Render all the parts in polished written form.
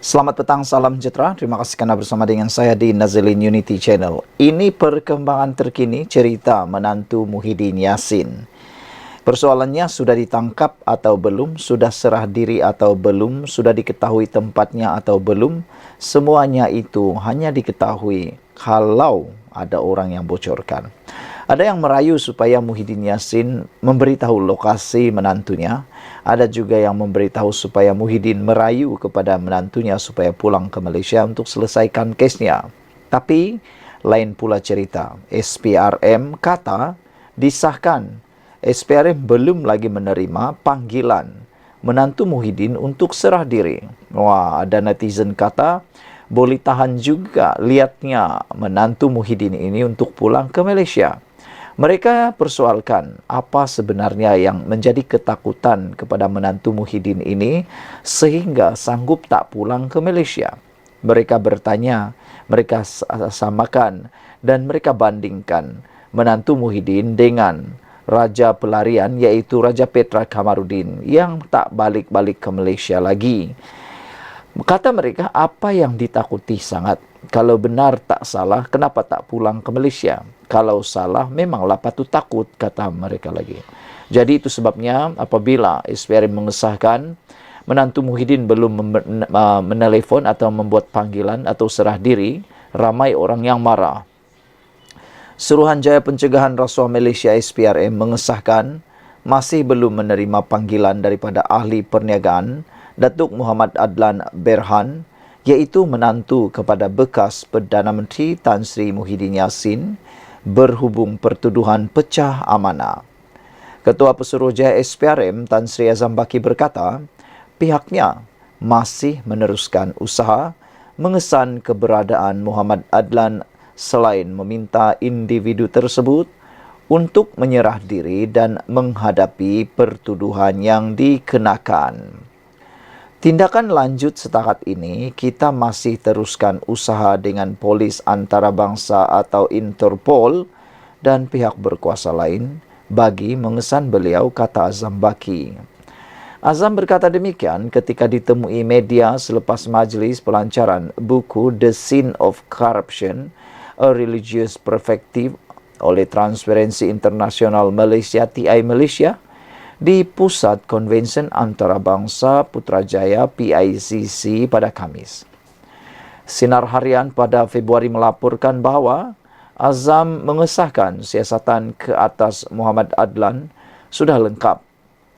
Selamat petang, salam sejahtera. Terima kasih kerana bersama dengan saya di Nazilin Unity Channel. Ini perkembangan terkini cerita menantu Muhyiddin Yassin. Persoalannya, sudah ditangkap atau belum, sudah serah diri atau belum, sudah diketahui tempatnya atau belum. Semuanya itu hanya diketahui kalau ada orang yang bocorkan. Ada yang merayu supaya Muhyiddin Yassin memberitahu lokasi menantunya. Ada juga yang memberitahu supaya Muhyiddin merayu kepada menantunya supaya pulang ke Malaysia untuk selesaikan kesnya. Tapi lain pula cerita. SPRM kata disahkan. SPRM belum lagi menerima panggilan menantu Muhyiddin untuk serah diri. Wah, ada netizen kata boleh tahan juga lihatnya menantu Muhyiddin ini untuk pulang ke Malaysia. Mereka persoalkan apa sebenarnya yang menjadi ketakutan kepada menantu Muhyiddin ini sehingga sanggup tak pulang ke Malaysia. Mereka bertanya, mereka samakan dan mereka bandingkan menantu Muhyiddin dengan Raja Pelarian iaitu Raja Petra Kamarudin yang tak balik-balik ke Malaysia lagi. Kata mereka, apa yang ditakuti sangat? Kalau benar tak salah, kenapa tak pulang ke Malaysia? Kalau salah, memanglah patut takut, kata mereka lagi. Jadi itu sebabnya apabila SPRM mengesahkan menantu Muhyiddin belum menelefon atau membuat panggilan atau serah diri, ramai orang yang marah. Suruhanjaya Pencegahan Rasuah Malaysia SPRM mengesahkan masih belum menerima panggilan daripada ahli perniagaan Datuk Muhammad Adlan Berhan, iaitu menantu kepada bekas Perdana Menteri Tan Sri Muhyiddin Yassin berhubung pertuduhan pecah amanah. Ketua Pesuruhjaya SPRM Tan Sri Azam Baki berkata, pihaknya masih meneruskan usaha mengesan keberadaan Muhammad Adlan selain meminta individu tersebut untuk menyerah diri dan menghadapi pertuduhan yang dikenakan. Tindakan lanjut setakat ini, kita masih teruskan usaha dengan polis antarabangsa atau Interpol dan pihak berkuasa lain bagi mengesan beliau, kata Azam Baki. Azam berkata demikian ketika ditemui media selepas majlis pelancaran buku The Sin of Corruption, A Religious Perspective oleh Transparency International Malaysia TI Malaysia di Pusat Konvensyen Antarabangsa Putrajaya PICC pada Khamis. Sinar Harian pada Februari melaporkan bahawa Azam mengesahkan siasatan ke atas Muhammad Adlan sudah lengkap,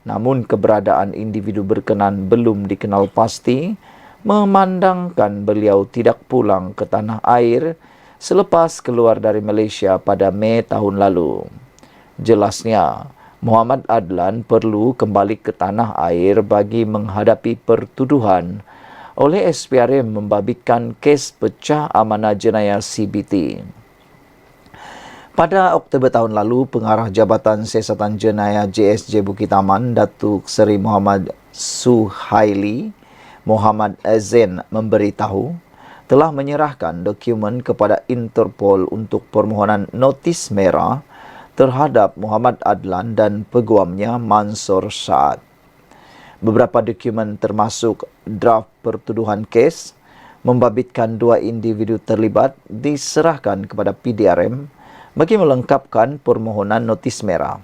namun keberadaan individu berkenan belum dikenal pasti, memandangkan beliau tidak pulang ke tanah air selepas keluar dari Malaysia pada Mei tahun lalu. Jelasnya, Muhammad Adlan perlu kembali ke tanah air bagi menghadapi pertuduhan oleh SPRM membabitkan kes pecah amanah jenayah CBT. Pada Oktober tahun lalu, Pengarah Jabatan Siasatan Jenayah JSJ Bukit Aman, Datuk Seri Muhammad Suhaili Muhammad Zain memberitahu telah menyerahkan dokumen kepada Interpol untuk permohonan notis merah terhadap Muhammad Adlan dan peguamnya Mansur Saad. Beberapa dokumen termasuk draft pertuduhan kes membabitkan dua individu terlibat diserahkan kepada PDRM bagi melengkapkan permohonan notis merah.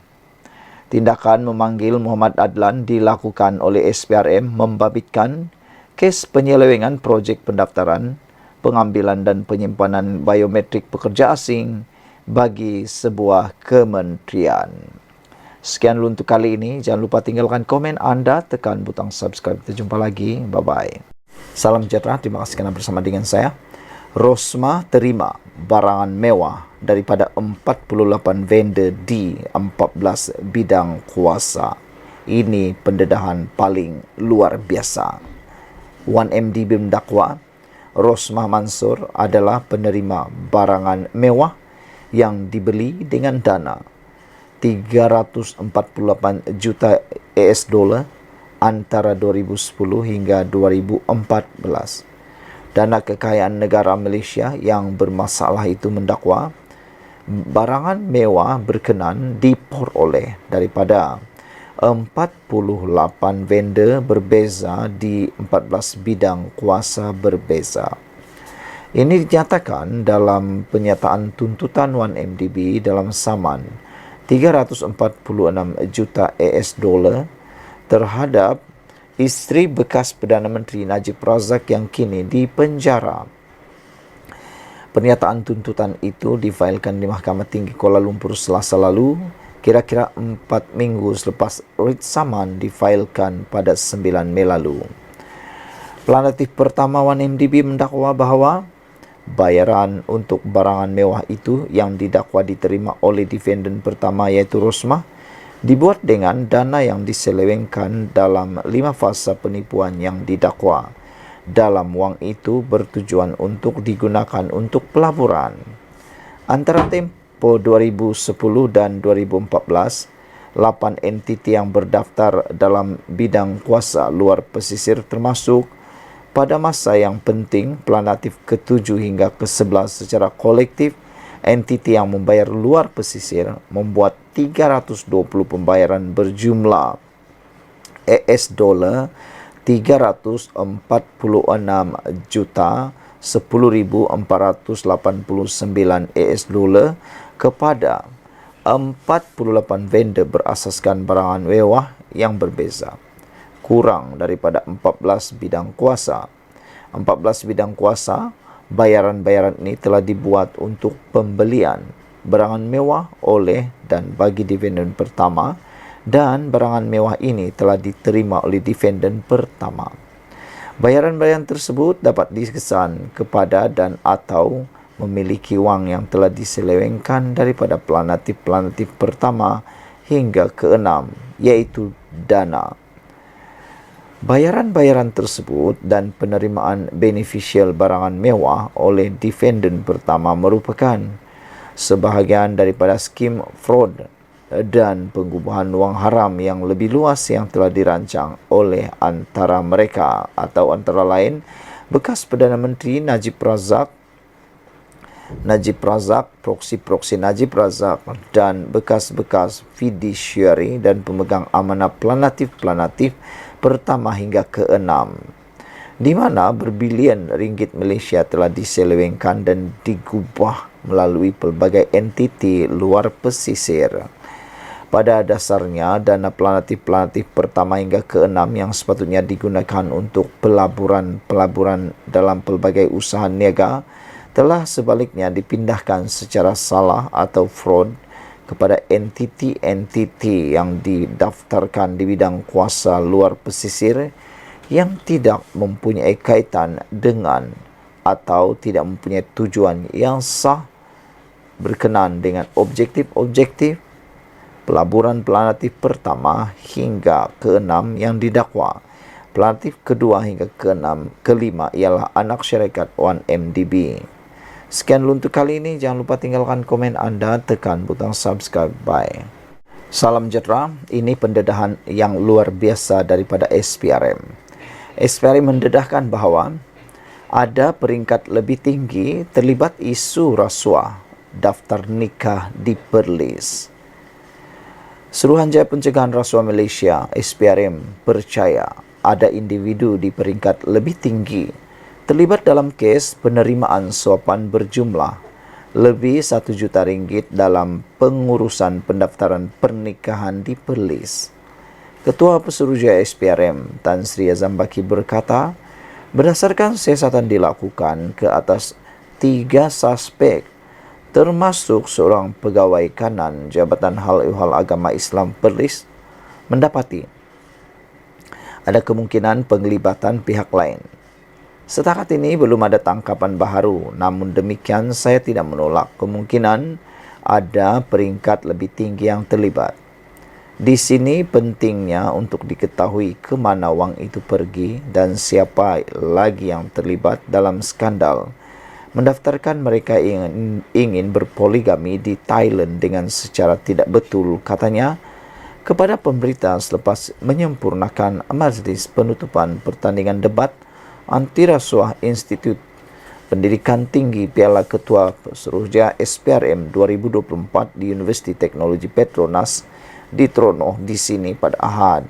Tindakan memanggil Muhammad Adlan dilakukan oleh SPRM membabitkan kes penyelewengan projek pendaftaran, pengambilan dan penyimpanan biometrik pekerja asing bagi sebuah kementerian. Sekian dulu untuk kali ini. Jangan lupa tinggalkan komen anda, tekan butang subscribe. Kita jumpa lagi. Bye-bye. Salam sejahtera. Terima kasih kerana bersama dengan saya. Rosmah terima barangan mewah daripada 48 vendor di 14 bidang kuasa. Ini pendedahan paling luar biasa. 1MDB mendakwa Rosmah Mansur adalah penerima barangan mewah yang dibeli dengan dana 348 juta US dollar antara 2010 hingga 2014. Dana Kekayaan Negara Malaysia yang bermasalah itu mendakwa barangan mewah berkenan diperoleh daripada 48 vendor berbeza di 14 bidang kuasa berbeza. Ini dinyatakan dalam penyataan tuntutan 1MDB dalam saman 346 juta AS dolar terhadap isteri bekas Perdana Menteri Najib Razak yang kini dipenjara. Pernyataan tuntutan itu difailkan di Mahkamah Tinggi Kuala Lumpur Selasa lalu, kira-kira 4 minggu selepas writ saman difailkan pada 9 Mei lalu. Plaintiff pertama 1MDB mendakwa bahawa bayaran untuk barangan mewah itu yang didakwa diterima oleh defendant pertama iaitu Rosmah dibuat dengan dana yang diselewengkan dalam 5 fasa penipuan yang didakwa. Dalam wang itu bertujuan untuk digunakan untuk pelaburan. Antara tempoh 2010 dan 2014, 8 entiti yang berdaftar dalam bidang kuasa luar pesisir termasuk pada masa yang penting plaintiff ke-7 hingga ke-11 secara kolektif, entiti yang membayar luar pesisir membuat 320 pembayaran berjumlah AS dolar 346 juta 10.489 AS dolar kepada 48 vendor berasaskan barangan mewah yang berbeza. Kurang daripada 14 bidang kuasa. 14 bidang kuasa, bayaran-bayaran ini telah dibuat untuk pembelian barangan mewah oleh dan bagi defendant pertama, dan barangan mewah ini telah diterima oleh defendant pertama. Bayaran-bayaran tersebut dapat dikesan kepada dan atau memiliki wang yang telah diselewengkan daripada plaintiff pertama hingga ke-6, iaitu dana. Bayaran-bayaran tersebut dan penerimaan beneficial barangan mewah oleh defendant pertama merupakan sebahagian daripada skim fraud dan pengubuhan wang haram yang lebih luas yang telah dirancang oleh antara mereka atau antara lain bekas Perdana Menteri Najib Razak, proksi-proksi Najib Razak dan bekas-bekas fiduciary dan pemegang amanah plaintiff pertama hingga ke-6, di mana berbilion ringgit Malaysia telah diselewengkan dan digubah melalui pelbagai entiti luar pesisir. Pada dasarnya, dana plaintiff pertama hingga ke-6 yang sepatutnya digunakan untuk pelaburan dalam pelbagai usaha niaga telah sebaliknya dipindahkan secara salah atau fraud kepada entiti-entiti yang didaftarkan di bidang kuasa luar pesisir yang tidak mempunyai kaitan dengan atau tidak mempunyai tujuan yang sah berkenaan dengan objektif-objektif pelaburan plaintiff pertama hingga ke-6 yang didakwa. Plaintiff kedua hingga ke-5 ialah anak syarikat 1MDB. Sekian untuk kali ini. Jangan lupa tinggalkan komen anda, tekan butang subscribe. Bye. Salam sejahtera. Ini pendedahan yang luar biasa daripada SPRM. SPRM mendedahkan bahawa ada peringkat lebih tinggi terlibat isu rasuah daftar nikah di Perlis. Suruhanjaya Pencegahan Rasuah Malaysia (SPRM) percaya ada individu di peringkat lebih tinggi terlibat dalam kes penerimaan suapan berjumlah lebih 1 juta ringgit dalam pengurusan pendaftaran pernikahan di Perlis. Ketua Pesuruhjaya SPRM Tan Sri Azam Baki berkata, berdasarkan siasatan dilakukan ke atas 3 suspek termasuk seorang pegawai kanan Jabatan Hal Ehwal Agama Islam Perlis mendapati ada kemungkinan penglibatan pihak lain. Setakat ini belum ada tangkapan baharu, namun demikian saya tidak menolak kemungkinan ada peringkat lebih tinggi yang terlibat. Di sini pentingnya untuk diketahui ke mana wang itu pergi dan siapa lagi yang terlibat dalam skandal mendaftarkan mereka ingin berpoligami di Thailand dengan secara tidak betul, katanya, kepada pemberita selepas menyempurnakan majlis penutupan pertandingan debat anti rasuah Institut Pendidikan Tinggi Piala Ketua Pesuruhjaya SPRM 2024 di Universiti Teknologi Petronas di Tronoh di sini pada Ahad.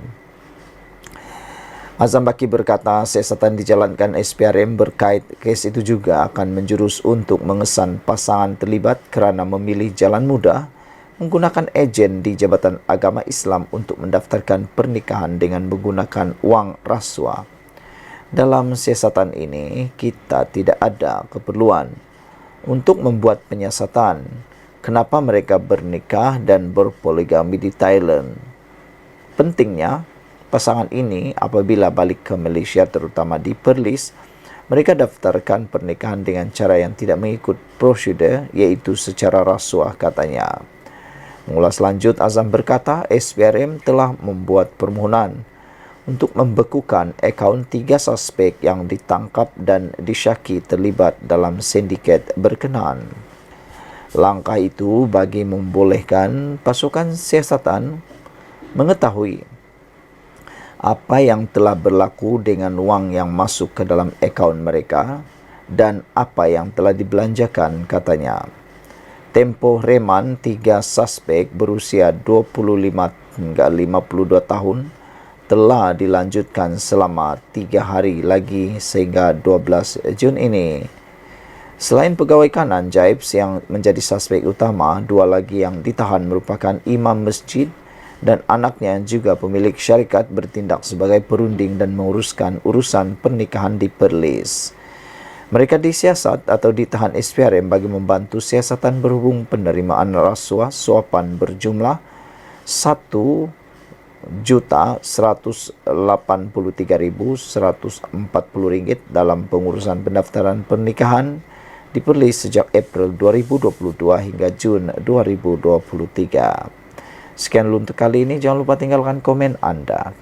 Azam Baki berkata siasatan dijalankan SPRM berkait kes itu juga akan menjurus untuk mengesan pasangan terlibat kerana memilih jalan mudah menggunakan ejen di Jabatan Agama Islam untuk mendaftarkan pernikahan dengan menggunakan wang rasuah. Dalam siasatan ini, kita tidak ada keperluan untuk membuat penyiasatan kenapa mereka bernikah dan berpoligami di Thailand. Pentingnya, pasangan ini apabila balik ke Malaysia terutama di Perlis, mereka daftarkan pernikahan dengan cara yang tidak mengikut prosedur iaitu secara rasuah katanya. Mengulas lanjut, Azam berkata SPRM telah membuat permohonan untuk membekukan akaun 3 suspek yang ditangkap dan disyaki terlibat dalam sindiket berkenaan. Langkah itu bagi membolehkan pasukan siasatan mengetahui apa yang telah berlaku dengan wang yang masuk ke dalam akaun mereka dan apa yang telah dibelanjakan katanya. Tempoh reman 3 suspek berusia 25 hingga 52 tahun telah dilanjutkan selama 3 hari lagi sehingga 12 Jun ini. Selain pegawai kanan Jaibs yang menjadi suspek utama, 2 lagi yang ditahan merupakan imam masjid dan anaknya juga pemilik syarikat bertindak sebagai perunding dan menguruskan urusan pernikahan di Perlis. Mereka disiasat atau ditahan SPRM bagi membantu siasatan berhubung penerimaan rasuah suapan berjumlah Rp1.183.140 dalam pengurusan pendaftaran pernikahan di Perlis sejak April 2022 hingga Jun 2023. Sekian dulu untuk kali ini. Jangan lupa tinggalkan komen Anda.